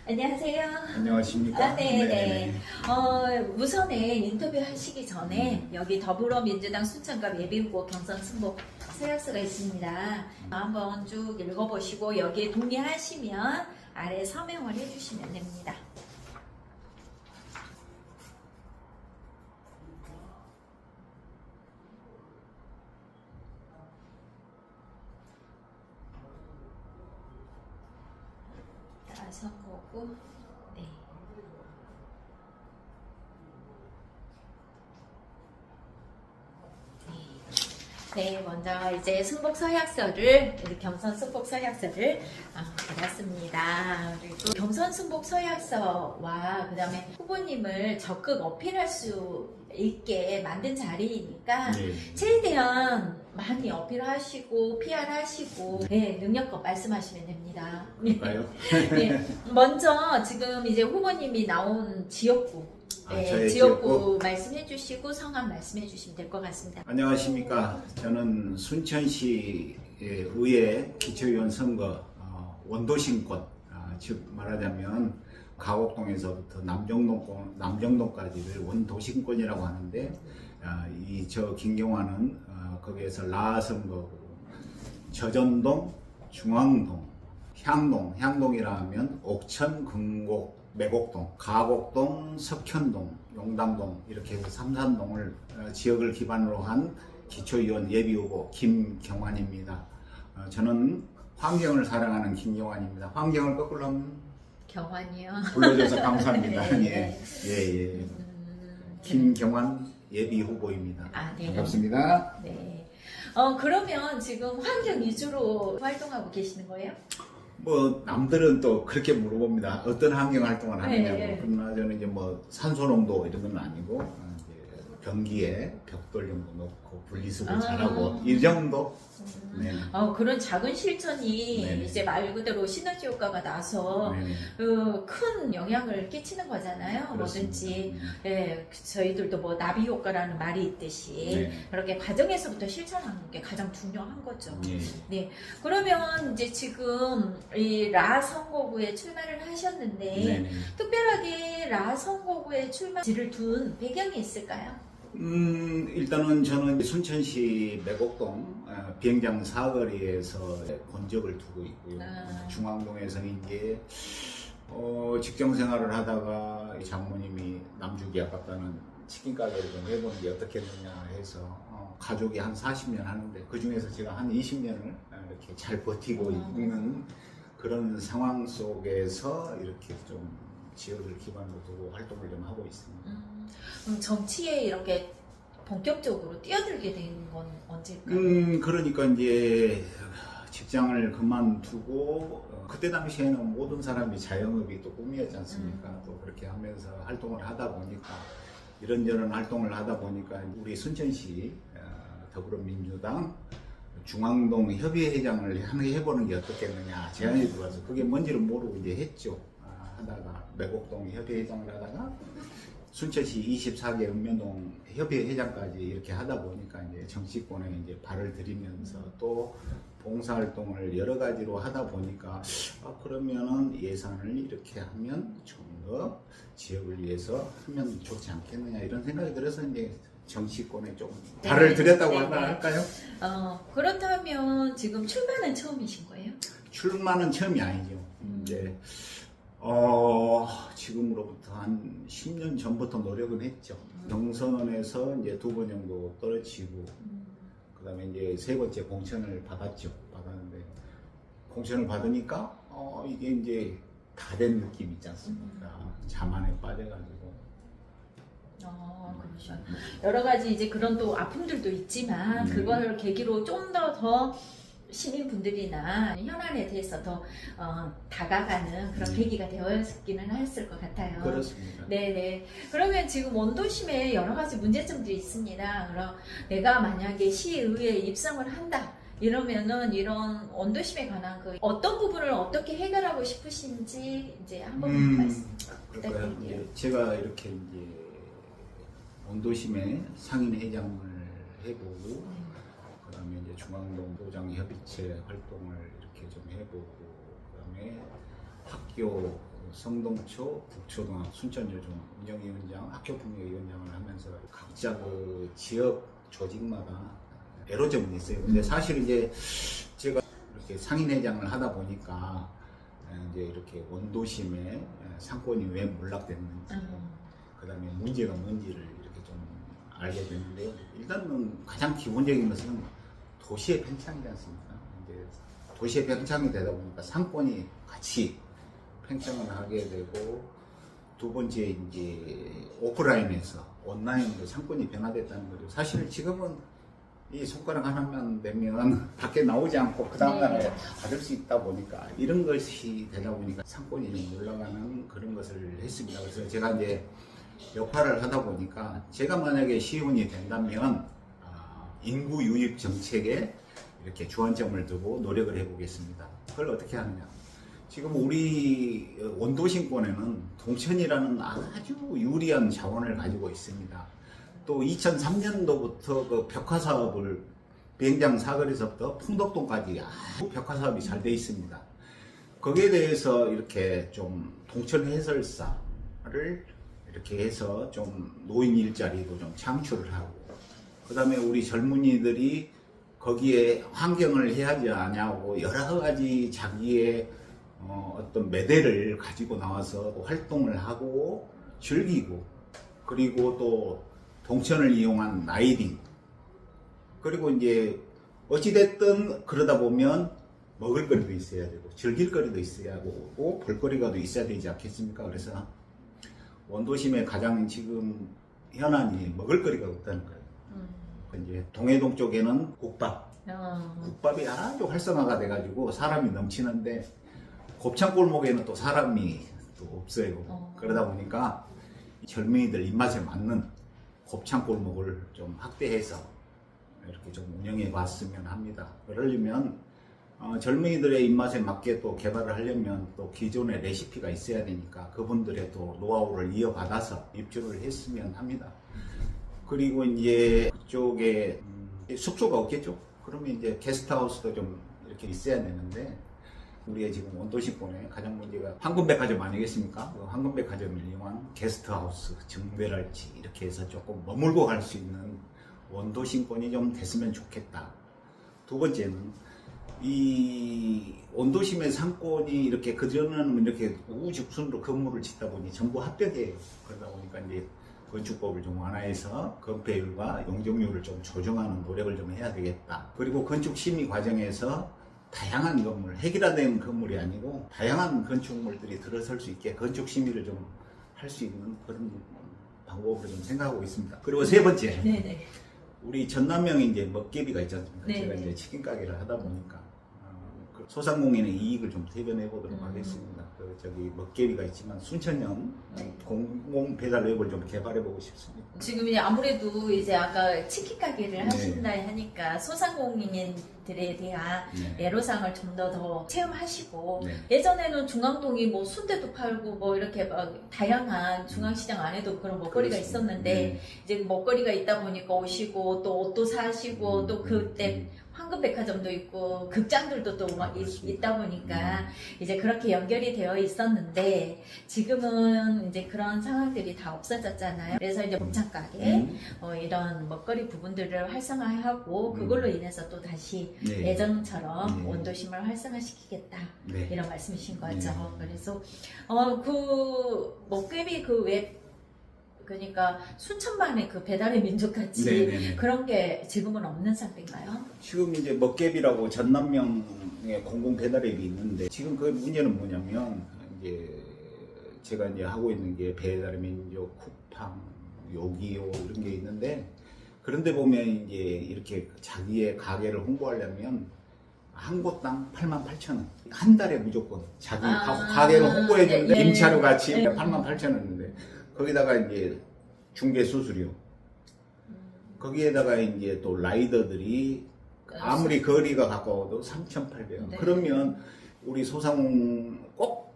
안녕하세요. 안녕하십니까? 네네. 우선에 인터뷰 하시기 전에 여기 더불어민주당 순천갑 예비후보 경선 승복 서약서가 있습니다. 한번 쭉 읽어보시고 여기에 동의하시면 아래 서명을 해주시면 됩니다. 선거고, 네. 네, 먼저 이제 승복 서약서를, 경선 승복 서약서를 받았습니다. 그리고 경선 승복 서약서와 그 다음에 후보님을 적극 어필할 수 있게 만든 자리이니까 최대한 많이 어필하시고 PR하시고 능력껏 말씀하시면 됩니다. 네, 먼저 지금 이제 후보님이 나온 지역구 지역구 말씀해 주시고 성함 말씀해 주시면 될 것 같습니다. 안녕하십니까. 저는 순천시 의회 기초위원 선거 원도심권, 즉 말하자면 가곡동에서부터 남정동까지를 원도심권이라고 하는데, 저 김경환은 거기에서 라선거고, 저전동, 중앙동, 향동이라 하면 옥천, 금곡, 매곡동, 가곡동, 석현동, 용담동 이렇게 해서 3산동을 지역을 기반으로 한 기초위원 예비후보 김경환입니다. 저는 환경을 사랑하는 김경환입니다. 환경을 거꾸로 하면 경환이요. 불러줘서 감사합니다. 네. 예. 김경환 예비후보입니다. 네. 반갑습니다. 네. 그러면 지금 환경 위주로 활동하고 계시는 거예요? 뭐 남들은 또 그렇게 물어봅니다. 어떤 환경 활동을 하느냐고. 그러나 저는 이제 뭐 산소농도 이런 건 아니고 이제 변기에 벽돌 정도 넣고 분리수거 잘하고 이 정도. 그런 작은 실천이 네네. 이제 말 그대로 시너지 효과가 나서 큰 영향을 끼치는 거잖아요. 뭐든지. 저희들도 뭐 나비 효과라는 말이 있듯이 그렇게 가정에서부터 실천하는 게 가장 중요한 거죠. 네. 그러면 이제 지금 이 라 선거구에 출마를 하셨는데 특별하게 라 선거구에 출마지를 둔 배경이 있을까요? 일단은 저는 순천시 매곡동 비행장 사거리에서 본적을 두고 있고요. 중앙동에서 이제 직장 생활을 하다가 장모님이 남주기 아깝다는 치킨 가게를 좀 해보는 게 어떻겠느냐 해서 가족이 한 40년 하는데 그 중에서 제가 한 20년을 이렇게 잘 버티고 있는 그런 상황 속에서 이렇게 좀 지역을 기반으로 두고 활동을 좀 하고 있습니다. 그럼 정치에 이렇게 본격적으로 뛰어들게 된 건 언제일까요? 그러니까 이제 직장을 그만두고 그때 당시에는 모든 사람이 자영업이 또 꿈이었지 않습니까? 또 그렇게 하면서 활동을 하다 보니까 이런저런 활동을 하다 보니까 우리 순천시 더불어민주당 중앙동 협의회장을 해보는 게 어떻겠느냐 제안이 들어와서 그게 뭔지를 모르고 이제 했죠. 하다가 매곡동 협의회장을 하다가 순천시 24개 읍면동 협의회장까지 이렇게 하다 보니까 이제 정치권에 이제 발을 들이면서 또 봉사활동을 여러 가지로 하다 보니까 그러면은 예산을 이렇게 하면 좀 더 지역을 위해서 하면 좋지 않겠느냐 이런 생각이 들어서 이제 정치권에 좀 발을 들였다고 할까요? 그렇다면 지금 출마는 처음이신 거예요? 출마는 처음이 아니죠. 이제 지금으로부터 한 10년 전부터 노력은 했죠. 경선에서 이제 2번 정도 떨어지고, 그 다음에 이제 3번째 공천을 받았는데, 공천을 받으니까, 이게 이제 다 된 느낌 있지 않습니까? 자만에 빠져가지고. 그렇죠. 여러 가지 이제 그런 또 아픔들도 있지만, 그걸 계기로 좀 더 시민분들이나 현안에 대해서 더 다가가는 그런 계기가 되었기는 했을 것 같아요. 그렇습니다. 네네. 그러면 지금 원도심에 여러 가지 문제점들이 있습니다. 그럼 내가 만약에 시의회에 입성을 한다. 이러면은 이런 원도심에 관한 그 어떤 부분을 어떻게 해결하고 싶으신지 이제 한번 말씀 부탁드릴게요. 제가 이렇게 이제 원도심에 상인회장을 해보고 그다음에 이제 중앙동 도장협의체 활동을 이렇게 좀 해보고 그다음에 학교 성동초 북초등학교 순천여중 운영위원장, 학교폭력위원장을 하면서 각자 그 지역 조직마다 애로점이 있어요. 근데 사실 이제 제가 이렇게 상인회장을 하다 보니까 이제 이렇게 원도심에 상권이 왜 몰락됐는지, 그다음에 문제가 뭔지를 이렇게 좀 알게 됐는데요. 일단은 가장 기본적인 것은 도시의 팽창이지 않습니까? 이제 도시의 팽창이 되다 보니까 상권이 같이 팽창을 하게 되고, 두 번째 이제 오프라인에서 온라인으로 상권이 변화됐다는 거죠. 사실 지금은 이 손가락 하나만 대면 밖에 나오지 않고 그 다음날에 다 받을 수 있다 보니까, 이런 것이 되다 보니까 상권이 좀 올라가는 그런 것을 했습니다. 그래서 제가 이제 역할을 하다 보니까, 제가 만약에 시의원이 된다면 인구 유입 정책에 이렇게 주안점을 두고 노력을 해보겠습니다. 그걸 어떻게 하느냐? 지금 우리 원도심권에는 동천이라는 아주 유리한 자원을 가지고 있습니다. 또 2003년도부터 그 벽화 사업을, 비행장 사거리에서부터 풍덕동까지 아주 벽화 사업이 잘 돼 있습니다. 거기에 대해서 이렇게 좀 동천 해설사를 이렇게 해서 좀 노인 일자리도 좀 창출을 하고, 그 다음에 우리 젊은이들이 거기에 환경을 해야지 않냐고 여러 가지 자기의 어떤 매대를 가지고 나와서 또 활동을 하고 즐기고, 그리고 또 동천을 이용한 라이딩, 그리고 이제 어찌됐든 그러다 보면 먹을거리도 있어야 되고 즐길거리도 있어야 하고 볼거리가 또 있어야 되지 않겠습니까? 그래서 원도심에 가장 지금 현안이 먹을거리가 없다는 거예요. 이제 동해동 쪽에는 국밥이 아주 활성화가 돼가지고 사람이 넘치는데, 곱창골목에는 또 사람이 또 없어요. 그러다 보니까 젊은이들 입맛에 맞는 곱창골목을 좀 확대해서 이렇게 좀 운영해 봤으면 합니다. 그러려면 젊은이들의 입맛에 맞게 또 개발을 하려면 또 기존의 레시피가 있어야 되니까 그분들의 또 노하우를 이어받아서 입주를 했으면 합니다. 그리고 이제 그쪽에 숙소가 없겠죠. 그러면 이제 게스트하우스도 좀 이렇게 있어야 되는데, 우리의 지금 원도심권에 가장 문제가 황금백화점 아니겠습니까? 그 황금백화점을 이용한 게스트하우스, 정배랄지 이렇게 해서 조금 머물고 갈 수 있는 원도심권이 좀 됐으면 좋겠다. 두 번째는 이 원도심의 상권이 이렇게 그전에는 이렇게 우후죽순으로 건물을 짓다 보니 전부 합격이에요. 그러다 보니까 이제 건축법을 좀 완화해서 건폐율과 용적률을 좀 조정하는 노력을 좀 해야 되겠다. 그리고 건축 심의 과정에서 다양한 건물, 획일화된 건물이 아니고 다양한 건축물들이 들어설 수 있게 건축 심의를 좀 할 수 있는 그런 방법으로 좀 생각하고 있습니다. 그리고 세 번째, 네네. 우리 전남명에 이제 먹개비가 있지 않습니까? 네네. 제가 이제 치킨 가게를 하다 보니까 그 소상공인의 이익을 좀 대변해 보도록 하겠습니다. 그 저기 먹개비가 있지만 순천형 공공 배달 앱을 좀 개발해 보고 싶습니다. 지금 이제 아무래도 이제 아까 치킨 가게를 하신다 하니까 소상공인들에 대한 애로사항을 좀 더 체험하시고, 예전에는 중앙동이 뭐 순대도 팔고 뭐 이렇게 막 다양한 중앙시장 안에도 그런 먹거리가 있었는데, 이제 먹거리가 있다 보니까 오시고 또 옷도 사시고 또 그때 황금백화점도 있고 극장들도 또 막 있다 보니까 이제 그렇게 연결이 되어 있었는데, 지금은 이제 그런 상황들이 다 없어졌잖아요. 그래서 이제 곱창 가게 이런 먹거리 부분들을 활성화하고 그걸로 인해서 또 다시 예전처럼 원도심을 활성화시키겠다, 이런 말씀이신 거죠. 그래서 그 먹개비 그 웹, 그러니까 순천만의 그 배달의 민족같이 그런 게 지금은 없는 상태인가요? 지금 이제 먹개비라고 전남명의 공공 배달 앱이 있는데, 지금 그 문제는 뭐냐면, 이제 제가 이제 하고 있는 게 배달의 민족, 쿠팡, 요기요 이런 게 있는데, 그런데 보면 이제 이렇게 자기의 가게를 홍보하려면 한 곳당 88,000원. 한 달에 무조건 자기 가게를 홍보해 주는데 임차료 같이 88,000원인데, 거기다가 이제 중개 수수료, 거기에다가 이제 또 라이더들이 아무리 거리가 가까워도 3,800원. 그러면 우리 소상공 꼭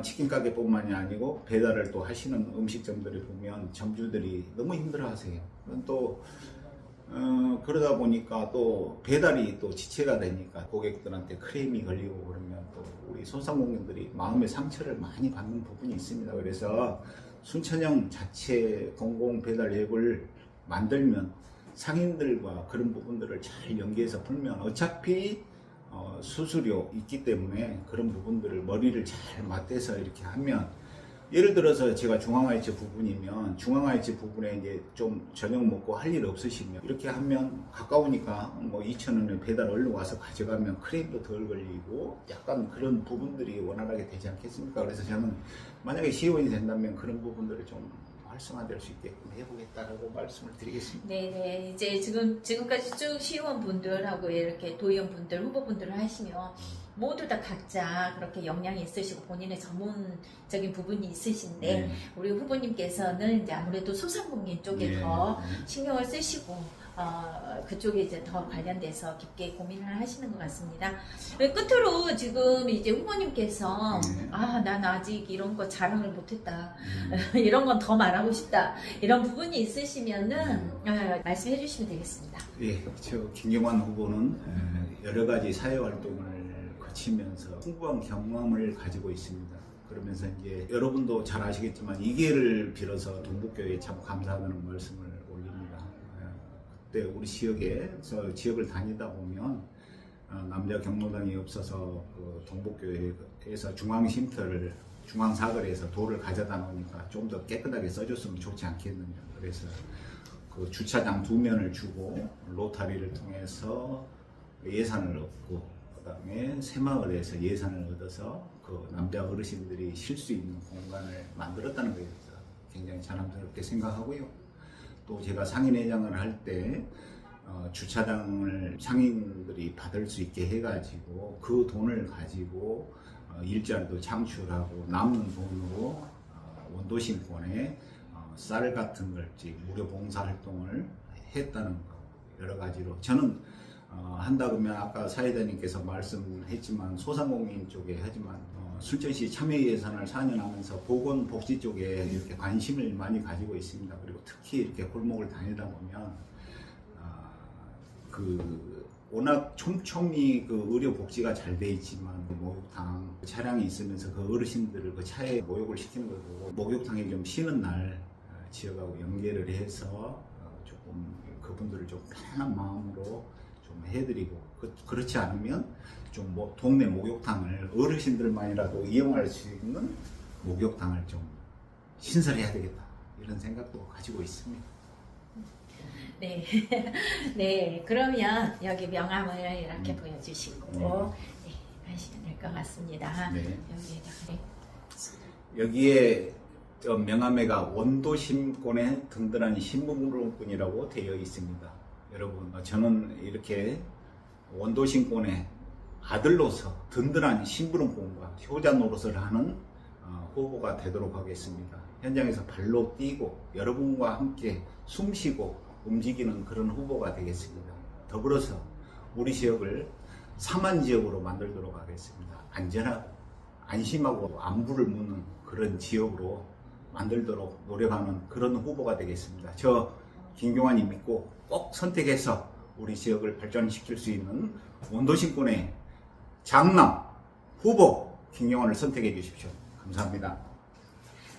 치킨 가게뿐만이 아니고 배달을 또 하시는 음식점들을 보면 점주들이 너무 힘들어하세요. 또 그러다 보니까 또 배달이 또 지체가 되니까 고객들한테 크레임이 걸리고 그러면 또 우리 소상공인들이 마음의 상처를 많이 받는 부분이 있습니다. 그래서 순천형 자체 공공 배달 앱을 만들면 상인들과 그런 부분들을 잘 연계해서 풀면 어차피 수수료 있기 때문에 그런 부분들을 머리를 잘 맞대서 이렇게 하면, 예를 들어서 제가 중앙아이츠 부분이면 중앙아이츠 부분에 이제 좀 저녁 먹고 할 일 없으시면 이렇게 하면 가까우니까 뭐 2,000원에 배달 얼른 와서 가져가면 크레임도 덜 걸리고 약간 그런 부분들이 원활하게 되지 않겠습니까? 그래서 저는 만약에 시의원이 된다면 그런 부분들을 좀 활성화될 수 있게끔 해보겠다라고 말씀을 드리겠습니다. 네네. 이제 지금까지 쭉 시의원분들하고 이렇게 도의원분들, 후보분들을 하시면 모두 다 각자 그렇게 역량이 있으시고 본인의 전문적인 부분이 있으신데, 네. 우리 후보님께서는 이제 아무래도 소상공인 쪽에 네. 더 신경을 쓰시고 그쪽에 이제 더 관련돼서 깊게 고민을 하시는 것 같습니다. 끝으로 지금 이제 후보님께서 난 아직 이런 거 자랑을 못했다, 이런 건 더 말하고 싶다, 이런 부분이 있으시면은 말씀해 주시면 되겠습니다. 예, 저 김경환 후보는 여러 가지 사회 활동을 거치면서 풍부한 경험을 가지고 있습니다. 그러면서 이제 여러분도 잘 아시겠지만 이 기회를 빌어서 동북교회에 참 감사하다는 말씀을 올립니다. 그때 우리 지역에서 지역을 다니다 보면 남자 경로당이 없어서 그 동북교회에서 중앙쉼터를 중앙사거리에서 돌을 가져다 놓으니까 좀 더 깨끗하게 써줬으면 좋지 않겠느냐. 그래서 그 주차장 2면을 주고 로타리를 통해서 예산을 얻고, 그 다음에 새마을에서 예산을 얻어서 그 남자 어르신들이 쉴 수 있는 공간을 만들었다는 것에 대해서 굉장히 자랑스럽게 생각하고요. 또 제가 상인회장을 할 때 주차장을 상인들이 받을 수 있게 해가지고 그 돈을 가지고 일자리도 창출하고 남는 돈으로 원도심권에 쌀 같은 걸 무료 봉사활동을 했다는 거, 여러 가지로 저는 한다 그러면 아까 사회자님께서 말씀했지만 소상공인 쪽에 하지만 순천시 참여 예산을 4년 하면서 보건복지 쪽에 이렇게 관심을 많이 가지고 있습니다. 그리고 특히 이렇게 골목을 다니다 보면 워낙 촘촘히 그 의료 복지가 잘 돼 있지만 목욕탕 차량이 있으면서 그 어르신들을 그 차에 목욕을 시키는 걸 보고 목욕탕에 좀 쉬는 날 지역하고 연계를 해서 조금 그분들을 좀 편안한 마음으로 좀 해드리고, 그렇지 않으면 좀 뭐 동네 목욕탕을 어르신들만이라도 이용할 수 있는 목욕탕을 좀 신설해야 되겠다, 이런 생각도 가지고 있습니다. 네. 네. 그러면 여기 명함을 이렇게 보여주시고 네, 가시면 될 것 같습니다. 네. 여기에다가 여기에 명함에가 원도심권의 든든한 신부물론꾼이라고 되어 있습니다. 여러분, 저는 이렇게 원도심권의 아들로서 든든한 신부름꾼과 효자 노릇을 하는 후보가 되도록 하겠습니다. 현장에서 발로 뛰고 여러분과 함께 숨쉬고 움직이는 그런 후보가 되겠습니다. 더불어서 우리 지역을 사만 지역으로 만들도록 하겠습니다. 안전하고 안심하고 안부를 묻는 그런 지역으로 만들도록 노력하는 그런 후보가 되겠습니다. 저 김경환이 믿고 꼭 선택해서 우리 지역을 발전시킬 수 있는 원도심권의 장남 후보 김경환을 선택해 주십시오. 감사합니다.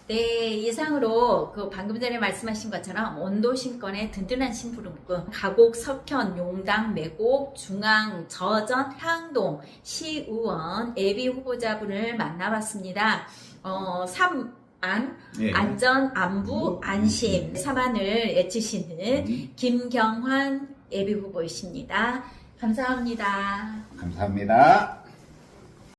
네, 이상으로 그 방금 전에 말씀하신 것처럼 원도심권의 든든한 심부름꾼, 가곡, 석현, 용당, 매곡, 중앙, 저전, 향동 시의원 예비 후보자분을 만나봤습니다. 3안, 네. 안전, 안부, 안심 3안을 애치시는 김경환 예비 후보이십니다. 감사합니다. 감사합니다.